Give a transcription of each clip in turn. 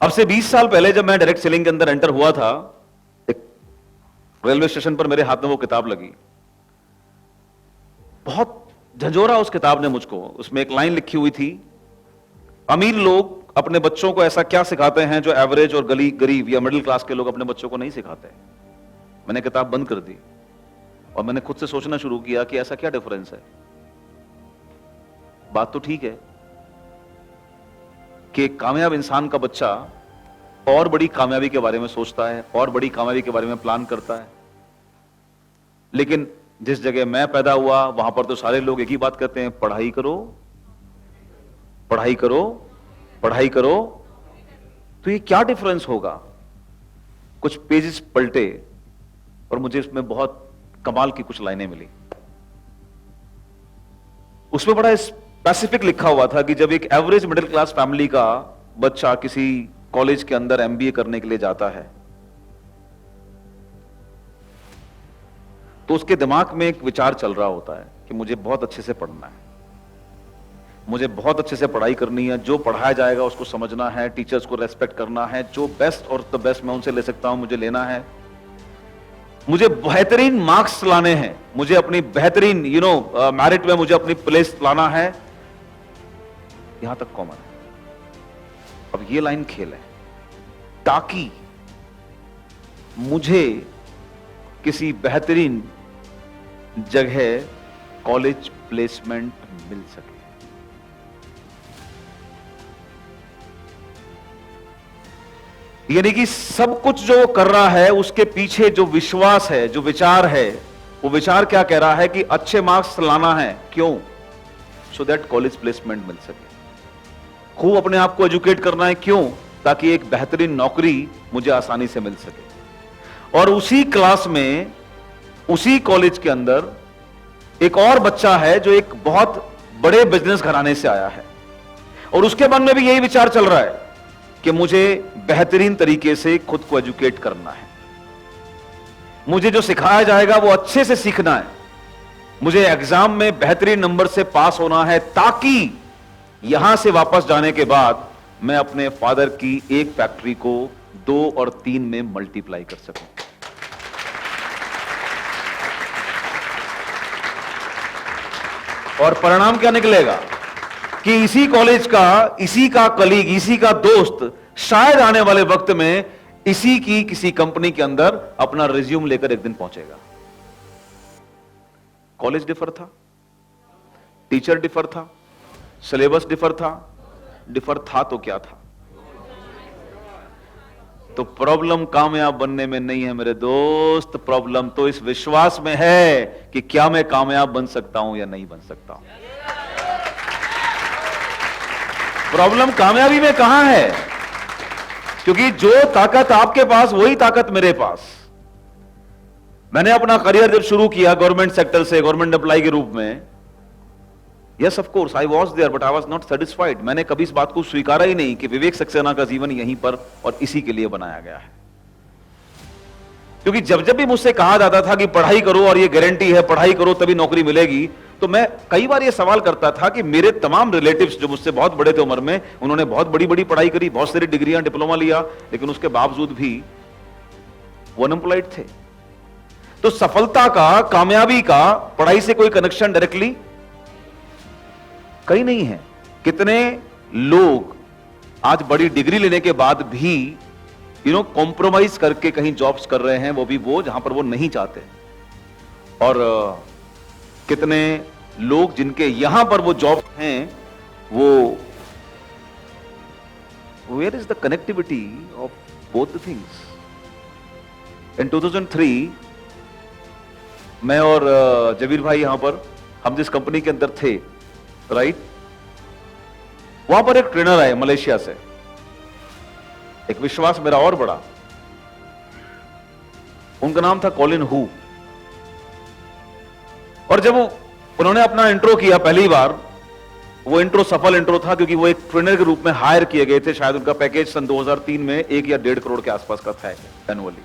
अब से 20 साल पहले जब मैं डायरेक्ट सेलिंग के अंदर एंटर हुआ था, एक रेलवे स्टेशन पर मेरे हाथ में वो किताब लगी, बहुत झंझोरा उस किताब ने मुझको। उसमें एक लाइन लिखी हुई थी, अमीर लोग अपने बच्चों को ऐसा क्या सिखाते हैं जो एवरेज और गरीब या मिडिल क्लास के लोग अपने बच्चों को नहीं सिखाते। मैंने किताब बंद कर दी और मैंने खुद से सोचना शुरू किया कि ऐसा क्या डिफरेंस है। बात तो ठीक है कि एक कामयाब इंसान का बच्चा और बड़ी कामयाबी के बारे में सोचता है, और बड़ी कामयाबी के बारे में प्लान करता है, लेकिन जिस जगह मैं पैदा हुआ वहां पर तो सारे लोग एक ही बात कहते हैं, पढ़ाई करो पढ़ाई करो पढ़ाई करो। तो ये क्या डिफरेंस होगा। कुछ पेजेस पलटे और मुझे इसमें बहुत कमाल की कुछ लाइनें मिली। उसमें बड़ा स्पेसिफिक लिखा हुआ था कि जब एक एवरेज मिडिल क्लास फैमिली का बच्चा किसी कॉलेज के अंदर एमबीए करने के लिए जाता है तो उसके दिमाग में एक विचार चल रहा होता है कि मुझे बहुत अच्छे से पढ़ना है, मुझे बहुत अच्छे से पढ़ाई करनी है, जो पढ़ाया जाएगा उसको समझना है, टीचर्स को रेस्पेक्ट करना है, जो बेस्ट और द बेस्ट मैं उनसे ले सकता हूं मुझे लेना है, मुझे बेहतरीन मार्क्स लाने हैं, मुझे अपनी बेहतरीन मेरिट में मुझे अपनी प्लेस लाना है। यहां तक कॉमन है। अब ये लाइन खेल है ताकि मुझे किसी बेहतरीन जगह कॉलेज प्लेसमेंट मिल सके। यानी कि सब कुछ जो कर रहा है उसके पीछे जो विश्वास है, जो विचार है, वो विचार क्या कह रहा है कि अच्छे मार्क्स लाना है। क्यों? सो दैट कॉलेज प्लेसमेंट मिल सके। खूब अपने आप को एजुकेट करना है। क्यों? ताकि एक बेहतरीन नौकरी मुझे आसानी से मिल सके। और उसी क्लास में, उसी कॉलेज के अंदर एक और बच्चा है जो एक बहुत बड़े बिजनेस घराने से आया है और उसके मन में भी यही विचार चल रहा है कि मुझे बेहतरीन तरीके से खुद को एजुकेट करना है, मुझे जो सिखाया जाएगा वो अच्छे से सीखना है, मुझे एग्जाम में बेहतरीन नंबर से पास होना है ताकि यहां से वापस जाने के बाद मैं अपने फादर की एक फैक्ट्री को 2 और 3 में मल्टीप्लाई कर सकूं। और परिणाम क्या निकलेगा कि इसी कॉलेज का, इसी का कलीग, इसी का दोस्त शायद आने वाले वक्त में इसी की किसी कंपनी के अंदर अपना रिज्यूम लेकर एक दिन पहुंचेगा। कॉलेज डिफर था, टीचर डिफर था, सिलेबस डिफर था तो क्या था। तो प्रॉब्लम कामयाब बनने में नहीं है मेरे दोस्त, प्रॉब्लम तो इस विश्वास में है कि क्या मैं कामयाब बन सकता हूं या नहीं बन सकता हूं। प्रॉब्लम कामयाबी में कहां है? क्योंकि जो ताकत आपके पास वही ताकत मेरे पास। मैंने अपना करियर जब शुरू किया गवर्नमेंट सेक्टर से, गवर्नमेंट एम्प्लॉय के रूप में, yes of course I was there but I was not satisfied. मैंने कभी इस बात को स्वीकारा ही नहीं कि विवेक सक्सेना का जीवन यहीं पर और इसी के लिए बनाया गया है। क्योंकि जब जब भी मुझसे कहा जाता था कि पढ़ाई करो और ये गारंटी है, पढ़ाई करो तभी नौकरी मिलेगी, तो मैं कई बार ये सवाल करता था कि मेरे तमाम रिलेटिव्स जो मुझसे बहुत बड़े थे उम्र में, उन्होंने बहुत बड़ी बड़ी पढ़ाई करी, बहुत सारी डिग्रियां, डिप्लोमा लिया, लेकिन उसके बावजूद भी वो अनएम्प्लॉयड थे। तो सफलता का, कामयाबी का पढ़ाई से कोई कनेक्शन डायरेक्टली कहीं नहीं है। कितने लोग आज बड़ी डिग्री लेने के बाद भी कॉम्प्रोमाइज करके कहीं जॉब्स कर रहे हैं, वो भी वो जहां पर वो नहीं चाहते। और कितने लोग जिनके यहां पर वो जॉब हैं, वो where is the connectivity of both the things. In 2003 मैं और जबीर भाई यहां पर, हम जिस कंपनी के अंदर थे, राइट, वहां पर एक ट्रेनर आए मलेशिया से। एक विश्वास मेरा और बड़ा, उनका नाम था कॉलिन हू। और जब उन्होंने अपना इंट्रो किया पहली बार, वो इंट्रो सफल इंट्रो था क्योंकि वो एक ट्रेनर के रूप में हायर किए गए थे। शायद उनका पैकेज सन 2003 में 1 या 1.5 करोड़ के आसपास का था एनुअली।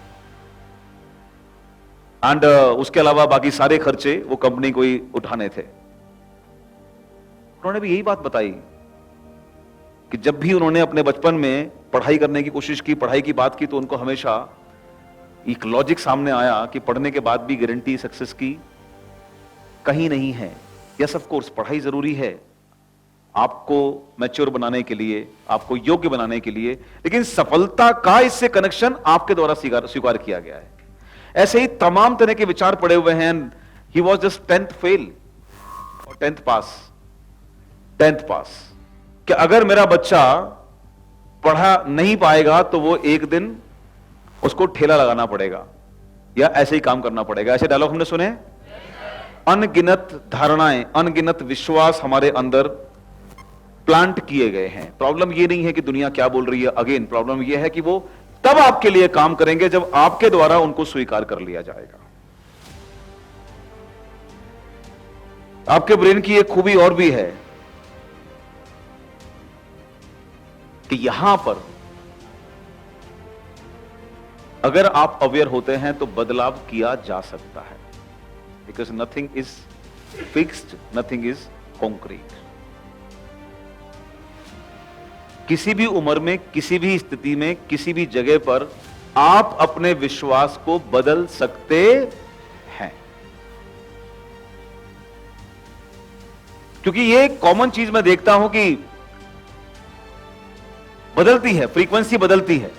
एंड उसके अलावा बाकी सारे खर्चे वो कंपनी को ही उठाने थे। उन्होंने भी यही बात बताई कि जब भी उन्होंने अपने बचपन में पढ़ाई करने की कोशिश की, पढ़ाई की बात की, तो उनको हमेशा एक लॉजिक सामने आया कि पढ़ने के बाद भी गारंटी सक्सेस की कहीं नहीं है। यस ऑफ कोर्स पढ़ाई जरूरी है आपको मैच्योर बनाने के लिए, आपको योग्य बनाने के लिए, लेकिन सफलता का इससे कनेक्शन आपके द्वारा स्वीकार किया गया है। ऐसे ही तमाम तरह के विचार पड़े हुए हैं। He was just 10th fail और 10th पास कि अगर मेरा बच्चा पढ़ा नहीं पाएगा तो वो एक दिन उसको ठेला लगाना पड़ेगा या ऐसे ही काम करना पड़ेगा। ऐसे डायलॉग हमने सुने। अनगिनत धारणाएं, अनगिनत विश्वास हमारे अंदर प्लांट किए गए हैं। प्रॉब्लम ये नहीं है कि दुनिया क्या बोल रही है, अगेन प्रॉब्लम ये है कि वो तब आपके लिए काम करेंगे जब आपके द्वारा उनको स्वीकार कर लिया जाएगा। आपके ब्रेन की एक खूबी और भी है कि यहां पर अगर आप अवेयर होते हैं तो बदलाव किया जा सकता है, because nothing is fixed, nothing is concrete. किसी भी उम्र में, किसी भी स्थिति में, किसी भी जगह पर आप अपने विश्वास को बदल सकते हैं, क्योंकि ये एक कॉमन चीज मैं देखता हूं कि बदलती है, फ्रीक्वेंसी बदलती है।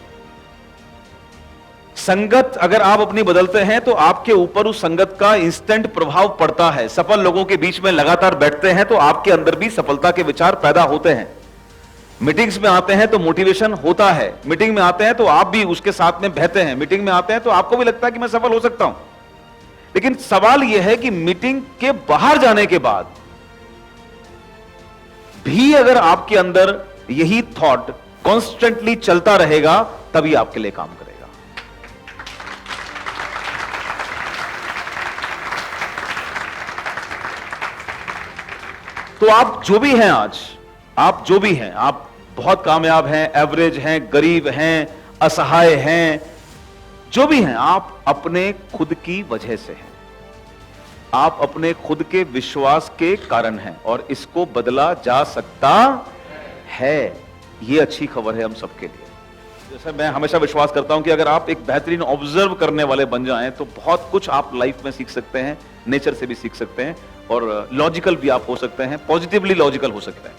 संगत अगर आप अपनी बदलते हैं तो आपके ऊपर उस संगत का इंस्टेंट प्रभाव पड़ता है। सफल लोगों के बीच में लगातार बैठते हैं तो आपके अंदर भी सफलता के विचार पैदा होते हैं। मीटिंग्स में आते हैं तो मोटिवेशन होता है, मीटिंग में आते हैं तो आप भी उसके साथ में बहते हैं, मीटिंग में आते हैं तो आपको भी लगता है कि मैं सफल हो सकता हूं। लेकिन सवाल यह है कि मीटिंग के बाहर जाने के बाद भी अगर आपके अंदर यही थॉट कॉन्स्टेंटली चलता रहेगा तभी आपके लिए काम करेगा। तो आप जो भी हैं आज, आप जो भी हैं, आप बहुत कामयाब हैं, एवरेज हैं, गरीब हैं, असहाय हैं, जो भी हैं, आप अपने खुद की वजह से हैं, आप अपने खुद के विश्वास के कारण हैं और इसको बदला जा सकता है। यह अच्छी खबर है हम सबके लिए। जैसे मैं हमेशा विश्वास करता हूं कि अगर आप एक बेहतरीन ऑब्जर्व करने वाले बन जाएं तो बहुत कुछ आप लाइफ में सीख सकते हैं, नेचर से भी सीख सकते हैं और लॉजिकल भी आप हो सकते हैं, पॉजिटिवली लॉजिकल हो सकते हैं।